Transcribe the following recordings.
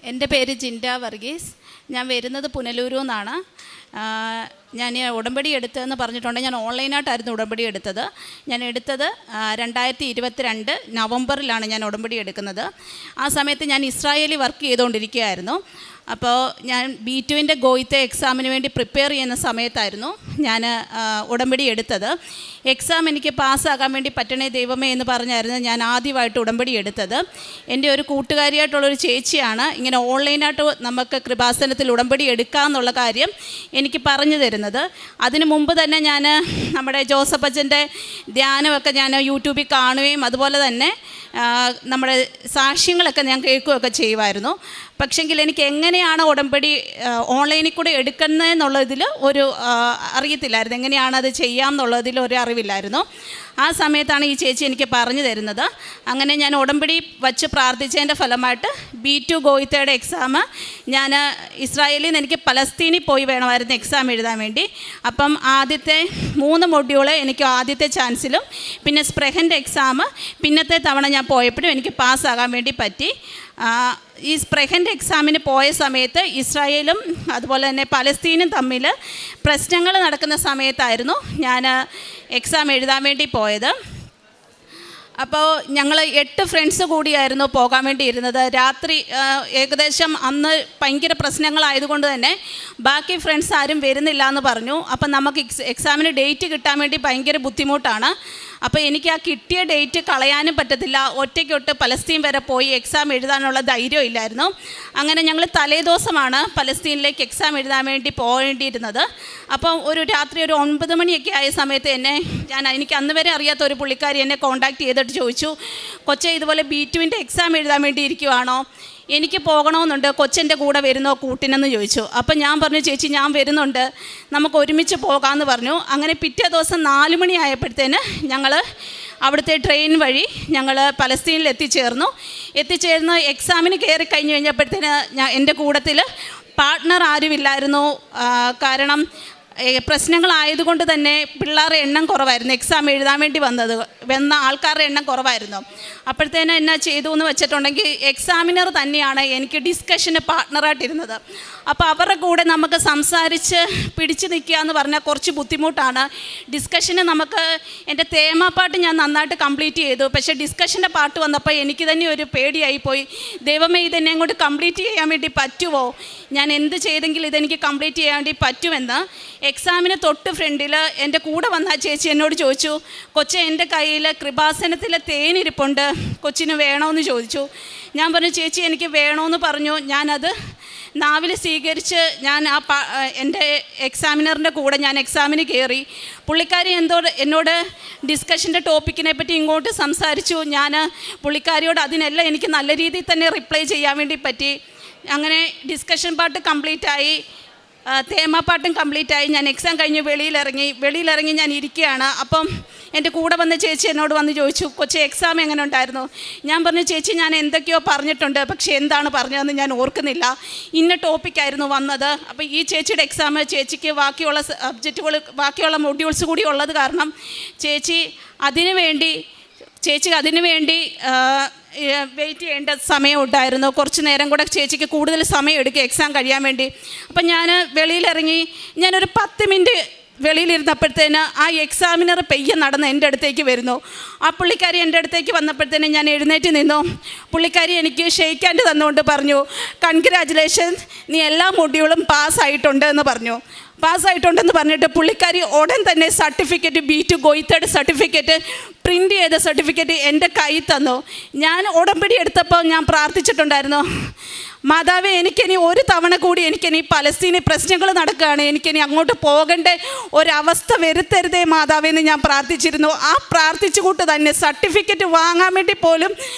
എൻ്റെ പേര് ജിൻഡ വർഗീസ്. ഞാൻ വരുന്നത് പുനലൂരിൽ നിന്നാണ്. ഞാൻ ഉടമ്പടി എടുത്തതെന്ന് പറഞ്ഞിട്ടുണ്ടെങ്കിൽ ഞാൻ ഓൺലൈനായിട്ടായിരുന്നു ഉടമ്പടി എടുത്തത്. ഞാൻ എടുത്തത് 2022 നവംബറിലാണ് ഞാൻ ഉടമ്പടി എടുക്കുന്നത്. ആ സമയത്ത് ഞാൻ ഇസ്രായേലിൽ വർക്ക് ചെയ്തുകൊണ്ടിരിക്കുകയായിരുന്നു. അപ്പോൾ ഞാൻ B2വിൻ്റെ ഗോയിത്തെ എക്സാമിന് വേണ്ടി പ്രിപ്പയർ ചെയ്യുന്ന സമയത്തായിരുന്നു ഞാൻ ഉടമ്പടി എടുത്തത്. എക്സാം എനിക്ക് പാസ്സാകാൻ വേണ്ടി പറ്റണേ ദൈവമേ എന്ന് പറഞ്ഞായിരുന്നു ഞാൻ ആദ്യമായിട്ട് ഉടമ്പടി എടുത്തത്. എൻ്റെ ഒരു കൂട്ടുകാരിയായിട്ടുള്ളൊരു ചേച്ചിയാണ് ഇങ്ങനെ ഓൺലൈനായിട്ട് നമുക്ക് കൃപാസനത്തിൽ ഉടമ്പടി എടുക്കാമെന്നുള്ള കാര്യം എനിക്ക് പറഞ്ഞു തരുന്നത്. അതിനു മുമ്പ് തന്നെ ഞാൻ നമ്മുടെ ജോസഫ് അച്ഛൻ്റെ ധ്യാനമൊക്കെ ഞാൻ യൂട്യൂബിൽ കാണുകയും അതുപോലെ തന്നെ നമ്മുടെ സാക്ഷ്യങ്ങളൊക്കെ ഞാൻ കേൾക്കുകയൊക്കെ ചെയ്യുമായിരുന്നു. പക്ഷെങ്കിൽ എനിക്ക് എങ്ങനെയാണ് ഉടമ്പടി ഓൺലൈനിൽ കൂടെ എടുക്കുന്നതെന്നുള്ളതിൽ ഒരു അറിയത്തില്ലായിരുന്നു. എങ്ങനെയാണ് അത് ചെയ്യാം എന്നുള്ളതിൽ ഒരു അറിവില്ലായിരുന്നു. ആ സമയത്താണ് ഈ ചേച്ചി എനിക്ക് പറഞ്ഞു തരുന്നത്. അങ്ങനെ ഞാൻ ഉടമ്പടി വച്ച് പ്രാർത്ഥിച്ചതിൻ്റെ ഫലമായിട്ട് B2 ഗോയിത്തയുടെ എക്സാം ഞാൻ ഇസ്രായേലിൽ നിന്ന് എനിക്ക് പലസ്തീനിൽ പോയി വേണമായിരുന്നു എക്സാം എഴുതാൻ വേണ്ടി. അപ്പം ആദ്യത്തെ 3 മൊഡ്യൂള് എനിക്ക് ആദ്യത്തെ ചാൻസിലും പിന്നെ സ്പ്രെഹൻ്റെ എക്സാം പിന്നത്തെ തവണ ഞാൻ പോയപ്പോഴും എനിക്ക് പാസ്സാകാൻ വേണ്ടി പറ്റി. ഈ സ്പ്രെഹൻ്റെ എക്സാമിന് പോയ സമയത്ത് ഇസ്രായേലും അതുപോലെ തന്നെ പലസ്തീനും തമ്മിൽ പ്രശ്നങ്ങൾ നടക്കുന്ന സമയത്തായിരുന്നു ഞാൻ എക്സാം എഴുതാൻ വേണ്ടി പോയത്. അപ്പോൾ ഞങ്ങൾ 8 ഫ്രണ്ട്സ് കൂടിയായിരുന്നു പോകാൻ വേണ്ടി ഇരുന്നത്. രാത്രി ഏകദേശം അന്ന് ഭയങ്കര പ്രശ്നങ്ങളായതുകൊണ്ട് തന്നെ ബാക്കി ഫ്രണ്ട്സ് ആരും വരുന്നില്ല എന്ന് പറഞ്ഞു. അപ്പം നമുക്ക് എക്സാമിന് ഡേറ്റ് കിട്ടാൻ വേണ്ടി ഭയങ്കര ബുദ്ധിമുട്ടാണ്. അപ്പോൾ എനിക്ക് ആ കിട്ടിയ ഡേറ്റ് കളയാനും പറ്റത്തില്ല. ഒറ്റയ്ക്കൊട്ട് പലസ്തീൻ വരെ പോയി എക്സാം എഴുതാനുള്ള ധൈര്യം ഇല്ലായിരുന്നു. അങ്ങനെ ഞങ്ങൾ തലേദിവസമാണ് പലസ്തീനിലേക്ക് എക്സാം എഴുതാൻ വേണ്ടി പോകേണ്ടിയിരുന്നത്. അപ്പം ഒരു രാത്രി ഒരു 9 മണിയൊക്കെ ആയ സമയത്ത് എനിക്ക് അന്ന് വരെ അറിയാത്ത ഒരു പുള്ളിക്കാരി എന്നെ കോൺടാക്ട് ചെയ്തിട്ട് ചോദിച്ചു, കൊച്ചെ ഇതുപോലെ B2വിൻ്റെ എക്സാം എഴുതാൻ വേണ്ടി ഇരിക്കുവാണോ, എനിക്ക് പോകണമെന്നുണ്ട്, കൊച്ചൻ്റെ കൂടെ വരുന്നോ കൂട്ടിനെന്ന് ചോദിച്ചു. അപ്പം ഞാൻ പറഞ്ഞു, ചേച്ചി ഞാൻ വരുന്നുണ്ട്, നമുക്ക് ഒരുമിച്ച് പോകാമെന്ന് പറഞ്ഞു. അങ്ങനെ പിറ്റേ ദിവസം 4 മണി ആയപ്പോഴത്തേന് ഞങ്ങൾ അവിടുത്തെ ട്രെയിൻ വഴി ഞങ്ങൾ പലസ്തീനിൽ എത്തിച്ചേർന്ന് എക്സാമിന് കയറി കഴിഞ്ഞ് കഴിഞ്ഞപ്പോഴത്തേന് എൻ്റെ കൂട്ടത്തിൽ പാർട്ട്ണർ ആരുമില്ലായിരുന്നു. കാരണം പ്രശ്നങ്ങളായതുകൊണ്ട് തന്നെ പിള്ളേരുടെ എണ്ണം കുറവായിരുന്നു. എക്സാം എഴുതാൻ വേണ്ടി വന്ന ആൾക്കാരുടെ എണ്ണം കുറവായിരുന്നു. അപ്പോഴത്തേനും എന്നാ ചെയ്തു എന്ന് വെച്ചിട്ടുണ്ടെങ്കിൽ എക്സാമിനർ തന്നെയാണ് എനിക്ക് ഡിസ്കഷന് പാർട്ട്ണറായിട്ടിരുന്നത്. അപ്പോൾ അവരുടെ കൂടെ നമുക്ക് സംസാരിച്ച് പിടിച്ചു നിൽക്കുക എന്ന് പറഞ്ഞാൽ കുറച്ച് ബുദ്ധിമുട്ടാണ്. ഡിസ്കഷന് എൻ്റെ തേമാപ്പാട്ട് ഞാൻ നന്നായിട്ട് കംപ്ലീറ്റ് ചെയ്തു. പക്ഷേ ഡിസ്കഷൻ്റെ പാട്ട് വന്നപ്പോൾ എനിക്ക് തന്നെ ഒരു പേടിയായിപ്പോയി. ദൈവമേ ഇതെന്നെ കൊണ്ട് കംപ്ലീറ്റ് ചെയ്യാൻ വേണ്ടി പറ്റുമോ, ഞാൻ എന്ത് ചെയ്തെങ്കിൽ ഇതെനിക്ക് കംപ്ലീറ്റ് ചെയ്യാൻ വേണ്ടി പറ്റുമെന്ന്. എക്സാമിന് തൊട്ട് ഫ്രണ്ടിൽ എൻ്റെ കൂടെ വന്ന ചേച്ചി എന്നോട് ചോദിച്ചു, കൊച്ചെ എൻ്റെ കയ്യിൽ കൃപാസനത്തിലെ തേനിരിപ്പുണ്ട്, കൊച്ചിന് വേണമെന്ന് ചോദിച്ചു. ഞാൻ പറഞ്ഞു, ചേച്ചി എനിക്ക് വേണമെന്ന് പറഞ്ഞു. ഞാനത് നാവിൽ സ്വീകരിച്ച് ഞാൻ എൻ്റെ എക്സാമിനറിൻ്റെ കൂടെ ഞാൻ എക്സാമിന് കയറി. പുള്ളിക്കാരി എന്നോട് ഡിസ്കഷൻ്റെ ടോപ്പിക്കിനെ പറ്റി ഇങ്ങോട്ട് സംസാരിച്ചു. ഞാൻ പുള്ളിക്കാരിയോട് അതിനെല്ലാം എനിക്ക് നല്ല രീതിയിൽ തന്നെ റിപ്ലൈ ചെയ്യാൻ വേണ്ടി പറ്റി. അങ്ങനെ ഡിസ്കഷൻ പാട്ട് കംപ്ലീറ്റായി, തേമാപ്പാട്ടും കംപ്ലീറ്റായി. ഞാൻ എക്സാം കഴിഞ്ഞ് വെളിയിലിറങ്ങി ഞാൻ ഇരിക്കുകയാണ്. അപ്പം എൻ്റെ കൂടെ വന്ന ചേച്ചി എന്നോട് വന്ന് ചോദിച്ചു, കൊച്ചി എക്സാം എങ്ങനെ ഉണ്ടായിരുന്നു? ഞാൻ പറഞ്ഞു, ചേച്ചി ഞാൻ എന്തൊക്കെയോ പറഞ്ഞിട്ടുണ്ട്, പക്ഷേ എന്താണ് പറഞ്ഞതെന്ന് ഞാൻ ഓർക്കുന്നില്ല, ഇന്ന ടോപ്പിക്കായിരുന്നു വന്നത്. അപ്പോൾ ഈ ചേച്ചിയുടെ എക്സാം ചേച്ചിക്ക് ബാക്കിയുള്ള മൊഡ്യൂൾസ് കൂടി ഉള്ളത് കാരണം ചേച്ചി അതിനു വേണ്ടി വെയിറ്റ് ചെയ്യേണ്ട സമയം ഉണ്ടായിരുന്നു. കുറച്ച് നേരം കൂടെ ചേച്ചിക്ക് കൂടുതൽ സമയം എടുക്കും എക്സാം കഴിയാൻ വേണ്ടി. അപ്പം ഞാൻ വെളിയിലിറങ്ങി, ഞാനൊരു 10 മിനിറ്റ് വെളിയിലിരുന്നപ്പോഴത്തേന് ആ എക്സാമിനർ പെയ്യെ നടന്ന് എൻ്റെ അടുത്തേക്ക് വരുന്നു. ആ പുള്ളിക്കാരി എൻ്റെ അടുത്തേക്ക് വന്നപ്പോഴത്തേന് ഞാൻ എഴുന്നേറ്റ് നിന്നു. പുള്ളിക്കാരി എനിക്ക് ഷെയ്ക്ക് ഹാൻഡ് തന്നുകൊണ്ട് പറഞ്ഞു, കൺഗ്രാജുലേഷൻസ്, നീ എല്ലാ മൊഡ്യൂളും പാസ്സായിട്ടുണ്ടെന്ന് പറഞ്ഞിട്ട് പുള്ളിക്കാരി ഉടൻ തന്നെ സർട്ടിഫിക്കറ്റ് B2 ഗോയിത്തയുടെ സർട്ടിഫിക്കറ്റ് പ്രിൻ്റ് ചെയ്ത സർട്ടിഫിക്കറ്റ് എൻ്റെ കയ്യിൽ തന്നു. ഞാൻ ഉടമ്പടി എടുത്തപ്പോൾ ഞാൻ പ്രാർത്ഥിച്ചിട്ടുണ്ടായിരുന്നു, മാതാവേ എനിക്കിനി ഒരു തവണ കൂടി എനിക്കിനി പലസ്തീനിൽ പ്രശ്നങ്ങൾ നടക്കുകയാണ്, എനിക്കിനി അങ്ങോട്ട് പോകേണ്ട ഒരവസ്ഥ വരുത്തരുതേ മാതാവേ എന്ന് ഞാൻ പ്രാർത്ഥിച്ചിരുന്നു. ആ പ്രാർത്ഥിച്ചുകൂട്ട് തന്നെ സർട്ടിഫിക്കറ്റ് വാങ്ങാൻ വേണ്ടി പോലും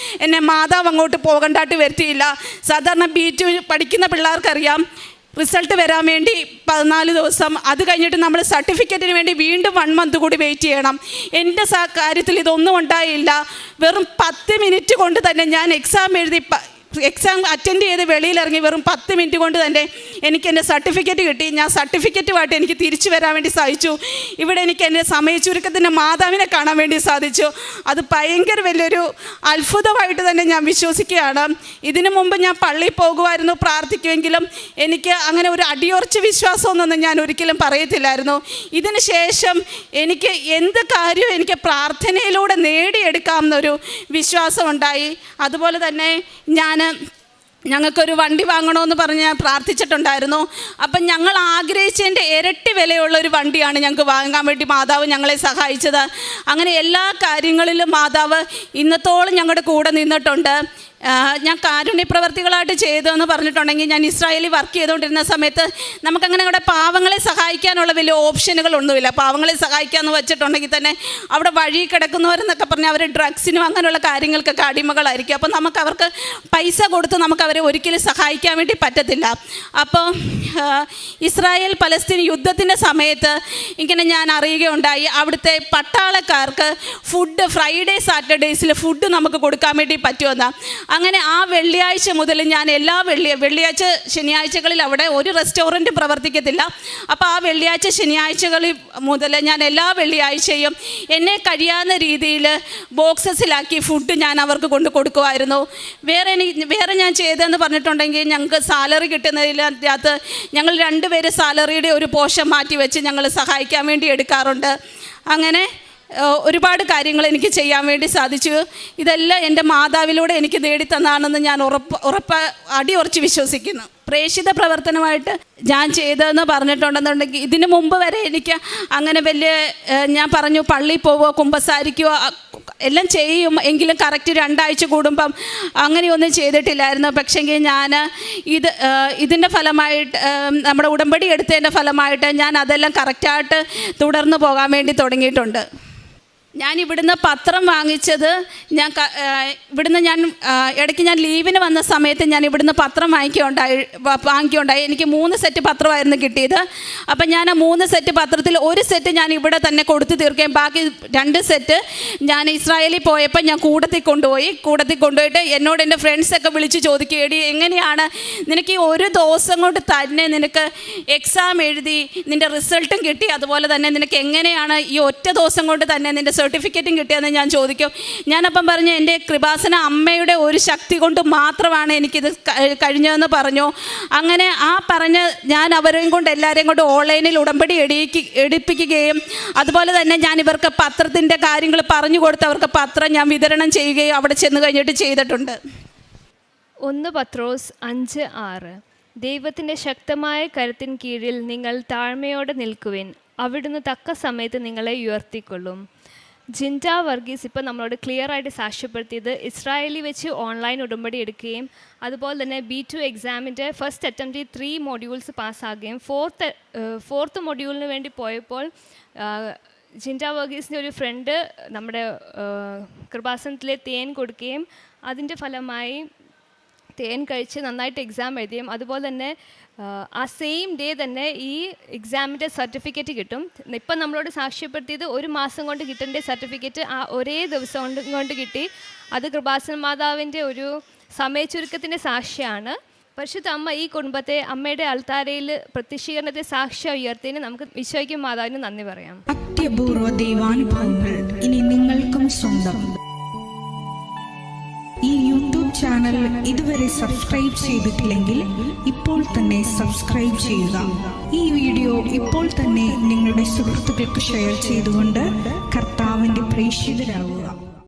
എന്നെ മാതാവ് അങ്ങോട്ട് പോകേണ്ടതായിട്ട് വരുത്തിയില്ല. സാധാരണ B2 പഠിക്കുന്ന പിള്ളേർക്കറിയാം റിസൾട്ട് വരാൻ വേണ്ടി 14 ദിവസം, അത് കഴിഞ്ഞിട്ട് നമ്മൾ സർട്ടിഫിക്കറ്റിന് വേണ്ടി വീണ്ടും 1 മന്ത് കൂടി വെയിറ്റ് ചെയ്യണം. എൻ്റെ കാര്യത്തിൽ ഇതൊന്നും ഉണ്ടായില്ല. വെറും 10 മിനിറ്റ് കൊണ്ട് തന്നെ ഞാൻ എക്സാം എഴുതി എക്സാം അറ്റൻഡ് ചെയ്ത് വെളിയിലിറങ്ങി വെറും 10 മിനിറ്റ് കൊണ്ട് തന്നെ എനിക്ക് എൻ്റെ സർട്ടിഫിക്കറ്റ് കിട്ടി. ഞാൻ സർട്ടിഫിക്കറ്റുമായിട്ട് എനിക്ക് തിരിച്ചു വരാൻ വേണ്ടി സാധിച്ചു. ഇവിടെ എനിക്ക് എൻ്റെ സമയ ചുരുക്കത്തിൻ്റെ മാതാവിനെ കാണാൻ വേണ്ടി സാധിച്ചു. അത് ഭയങ്കര വലിയൊരു അത്ഭുതമായിട്ട് തന്നെ ഞാൻ വിശ്വസിക്കുകയാണ്. ഇതിനു മുമ്പ് ഞാൻ പള്ളിയിൽ പോകുമായിരുന്നു, പ്രാർത്ഥിക്കുമെങ്കിലും എനിക്ക് അങ്ങനെ ഒരു അടിയുറച്ച വിശ്വാസമൊന്നും ഞാൻ ഒരിക്കലും പറയത്തില്ലായിരുന്നു. ഇതിന് ശേഷം എനിക്ക് എന്ത് കാര്യവും എനിക്ക് പ്രാർത്ഥനയിലൂടെ നേടിയെടുക്കാമെന്നൊരു വിശ്വാസം ഉണ്ടായി. അതുപോലെ തന്നെ ഞങ്ങൾക്കൊരു വണ്ടി വാങ്ങണമെന്ന് പറഞ്ഞ് ഞാൻ പ്രാർത്ഥിച്ചിട്ടുണ്ടായിരുന്നു. അപ്പം ഞങ്ങൾ ആഗ്രഹിച്ചതിൻ്റെ ഇരട്ടി വിലയുള്ളൊരു വണ്ടിയാണ് ഞങ്ങൾക്ക് വാങ്ങാൻ വേണ്ടി മാതാവ് ഞങ്ങളെ സഹായിച്ചത്. അങ്ങനെ എല്ലാ കാര്യങ്ങളിലും മാതാവ് ഇന്നത്തോളം ഞങ്ങളുടെ കൂടെ നിന്നിട്ടുണ്ട്. ഞാൻ കാരുണ്യ പ്രവർത്തികളായിട്ട് ചെയ്തതെന്ന് പറഞ്ഞിട്ടുണ്ടെങ്കിൽ, ഞാൻ ഇസ്രായേലിൽ വർക്ക് ചെയ്തുകൊണ്ടിരുന്ന സമയത്ത് നമുക്കങ്ങനെ അവിടെ പാവങ്ങളെ സഹായിക്കാനുള്ള വലിയ ഓപ്ഷനുകളൊന്നുമില്ല. പാവങ്ങളെ സഹായിക്കാമെന്ന് വെച്ചിട്ടുണ്ടെങ്കിൽ തന്നെ അവിടെ വഴി കിടക്കുന്നവരെന്നൊക്കെ പറഞ്ഞാൽ അവർ ഡ്രഗ്സിനും അങ്ങനെയുള്ള കാര്യങ്ങൾക്കൊക്കെ അടിമകളായിരിക്കും. അപ്പോൾ നമുക്ക് അവർക്ക് പൈസ കൊടുത്ത് നമുക്ക് അവരെ ഒരിക്കലും സഹായിക്കാൻ വേണ്ടി പറ്റത്തില്ല. അപ്പോൾ ഇസ്രായേൽ പലസ്തീൻ യുദ്ധത്തിൻ്റെ സമയത്ത് ഇങ്ങനെ ഞാൻ അറിയുകയുണ്ടായി, അവിടുത്തെ പട്ടാളക്കാർക്ക് ഫുഡ് ഫ്രൈഡേ സാറ്റർഡേയ്സിൽ ഫുഡ് നമുക്ക് കൊടുക്കാൻ വേണ്ടി പറ്റുമെന്ന്. അങ്ങനെ ആ വെള്ളിയാഴ്ച മുതൽ ഞാൻ എല്ലാ വെള്ളിയാഴ്ച ശനിയാഴ്ചകളിൽ അവിടെ ഒരു റെസ്റ്റോറൻറ്റും പ്രവർത്തിക്കത്തില്ല. അപ്പോൾ ആ വെള്ളിയാഴ്ച ശനിയാഴ്ചകളിൽ മുതൽ ഞാൻ എല്ലാ വെള്ളിയാഴ്ചയും എന്നെ കഴിയാവുന്ന രീതിയിൽ ബോക്സസിലാക്കി ഫുഡ് ഞാൻ അവർക്ക് കൊണ്ട് കൊടുക്കുമായിരുന്നു. വേറെ ഞാൻ ചെയ്തതെന്ന് പറഞ്ഞിട്ടുണ്ടെങ്കിൽ, ഞങ്ങൾക്ക് സാലറി കിട്ടുന്നതിനകത്ത് ഞങ്ങൾ 2 പേര് സാലറിയുടെ ഒരു പോർഷൻ മാറ്റി വെച്ച് ഞങ്ങൾ സഹായിക്കാൻ വേണ്ടി എടുക്കാറുണ്ട്. അങ്ങനെ ഒരുപാട് കാര്യങ്ങൾ എനിക്ക് ചെയ്യാൻ വേണ്ടി സാധിച്ചു. ഇതെല്ലാം എൻ്റെ മാതാവിലൂടെ എനിക്ക് നേടിത്തന്നാണെന്ന് ഞാൻ അടിയുറച്ച് വിശ്വസിക്കുന്നു. പ്രേക്ഷിത പ്രവർത്തനമായിട്ട് ഞാൻ ചെയ്തതെന്ന് പറഞ്ഞിട്ടുണ്ടെന്നുണ്ടെങ്കിൽ, ഇതിനു മുമ്പ് വരെ എനിക്ക് അങ്ങനെ വലിയ, ഞാൻ പറഞ്ഞു പള്ളിയിൽ പോവോ കുമ്പസാരിക്കുവോ എല്ലാം ചെയ്യും, എങ്കിലും കറക്റ്റ് 2 ആഴ്ച കൂടുമ്പം അങ്ങനെയൊന്നും ചെയ്തിട്ടില്ലായിരുന്നു. പക്ഷേങ്കിൽ ഞാൻ ഇതിൻ്റെ ഫലമായിട്ട്, നമ്മുടെ ഉടമ്പടി എടുത്തതിൻ്റെ ഫലമായിട്ട് ഞാൻ അതെല്ലാം കറക്റ്റായിട്ട് തുടർന്ന് പോകാൻ വേണ്ടി തുടങ്ങിയിട്ടുണ്ട്. ഞാൻ ഇവിടുന്ന് പത്രം വാങ്ങിച്ചത്, ഇടയ്ക്ക് ഞാൻ ലീവിന് വന്ന സമയത്ത് ഞാൻ ഇവിടുന്ന് പത്രം വാങ്ങിക്കുകയുണ്ടായി. എനിക്ക് 3 സെറ്റ് പത്രമായിരുന്നു കിട്ടിയത്. അപ്പം ഞാൻ ആ 3 സെറ്റ് പത്രത്തിൽ 1 സെറ്റ് ഞാൻ ഇവിടെ തന്നെ കൊടുത്തു തീർക്കുകയും ബാക്കി 2 സെറ്റ് ഞാൻ ഇസ്രായേലിൽ പോയപ്പോൾ ഞാൻ കൂടത്തിൽ കൊണ്ടുപോയിട്ട് എന്നോട് എൻ്റെ ഫ്രണ്ട്സൊക്കെ വിളിച്ച് ചോദിക്കുകയും, എങ്ങനെയാണ് നിനക്ക് ഈ 1 ദിവസം കൊണ്ട് തന്നെ നിനക്ക് എക്സാം എഴുതി നിൻ്റെ റിസൾട്ടും കിട്ടി, അതുപോലെ തന്നെ നിനക്ക് എങ്ങനെയാണ് ഈ ഒറ്റ ദിവസം കൊണ്ട് തന്നെ നിൻ്റെ സർട്ടിഫിക്കറ്റും കിട്ടിയെന്ന് ഞാൻ ചോദിക്കും. ഞാനപ്പം പറഞ്ഞു, എൻ്റെ കൃപാസന അമ്മയുടെ ഒരു ശക്തി കൊണ്ട് മാത്രമാണ് എനിക്കിത് കഴിഞ്ഞതെന്ന് പറഞ്ഞു. അങ്ങനെ ആ പറഞ്ഞ് ഞാൻ അവരെയും കൊണ്ട് എല്ലാവരെയും കൊണ്ട് ഓൺലൈനിൽ ഉടമ്പടി എടുപ്പിക്കുകയും അതുപോലെ തന്നെ ഞാൻ ഇവർക്ക് പത്രത്തിൻ്റെ കാര്യങ്ങൾ പറഞ്ഞു കൊടുത്ത് അവർക്ക് പത്രം ഞാൻ വിതരണം ചെയ്യുകയും അവിടെ ചെന്ന് കഴിഞ്ഞിട്ട് ചെയ്തിട്ടുണ്ട്. 1 പത്രോസ് 5:6 ദൈവത്തിൻ്റെ ശക്തമായ കരുത്തിന് കീഴിൽ നിങ്ങൾ താഴ്മയോടെ നിൽക്കുവിൻ, അവിടുന്ന് തക്ക സമയത്ത് നിങ്ങളെ ഉയർത്തിക്കൊള്ളും. ജിൻഡ വർഗീസ് ഇപ്പോൾ നമ്മളോട് ക്ലിയർ ആയിട്ട് സാക്ഷ്യപ്പെടുത്തിയത് ഇസ്രായേലിൽ വെച്ച് ഓൺലൈൻ ഉടമ്പടി എടുക്കുകയും അതുപോലെ തന്നെ B2 എക്സാമിൻ്റെ ഫസ്റ്റ് അറ്റംപ്റ്റിൽ 3 മൊഡ്യൂൾസ് പാസ്സാകുകയും ഫോർത്ത് മൊഡ്യൂളിന് വേണ്ടി പോയപ്പോൾ ജിൻഡ വർഗീസിൻ്റെ ഒരു ഫ്രണ്ട് നമ്മുടെ കൃപാസനത്തിലെ തേൻ കൊടുക്കുകയും അതിൻ്റെ ഫലമായി തേൻ കഴിച്ച് നന്നായിട്ട് എക്സാം എഴുതിയും അതുപോലെ തന്നെ ആ സെയിം ഡേ തന്നെ ഈ എക്സാമിൻ്റെ സർട്ടിഫിക്കറ്റ് കിട്ടും. ഇപ്പം നമ്മളോട് സാക്ഷ്യപ്പെടുത്തിയത് 1 മാസം കൊണ്ട് കിട്ടേണ്ട സർട്ടിഫിക്കറ്റ് ആ ഒരേ ദിവസം കൊണ്ട് കിട്ടി. അത് കൃപാസന മാതാവിൻ്റെ ഒരു സമയച്ചുരുക്കത്തിൻ്റെ സാക്ഷ്യമാണ്. പരിശുദ്ധ അമ്മ ഈ കുടുംബത്തെ അമ്മയുടെ അൾത്താരയിൽ പ്രത്യക്ഷീകരണത്തെ സാക്ഷ്യം ഉയർത്തിയതിന് നമുക്ക് ഈശോയ്ക്കും മാതാവിനും നന്ദി പറയാം. അത്യപൂർവ ദൈവാനുഭവങ്ങൾ ഇനി നിങ്ങൾക്കും സ്വന്തം. ഈ യൂട്യൂബ് ചാനൽ ഇതുവരെ സബ്സ്ക്രൈബ് ചെയ്തിട്ടില്ലെങ്കിൽ ഇപ്പോൾ തന്നെ സബ്സ്ക്രൈബ് ചെയ്യുക. ഈ വീഡിയോ ഇപ്പോൾ തന്നെ നിങ്ങളുടെ സുഹൃത്തുക്കൾക്ക് ഷെയർ ചെയ്തുകൊണ്ട് കർത്താവിൻ്റെ പ്രേക്ഷിതരാകുക.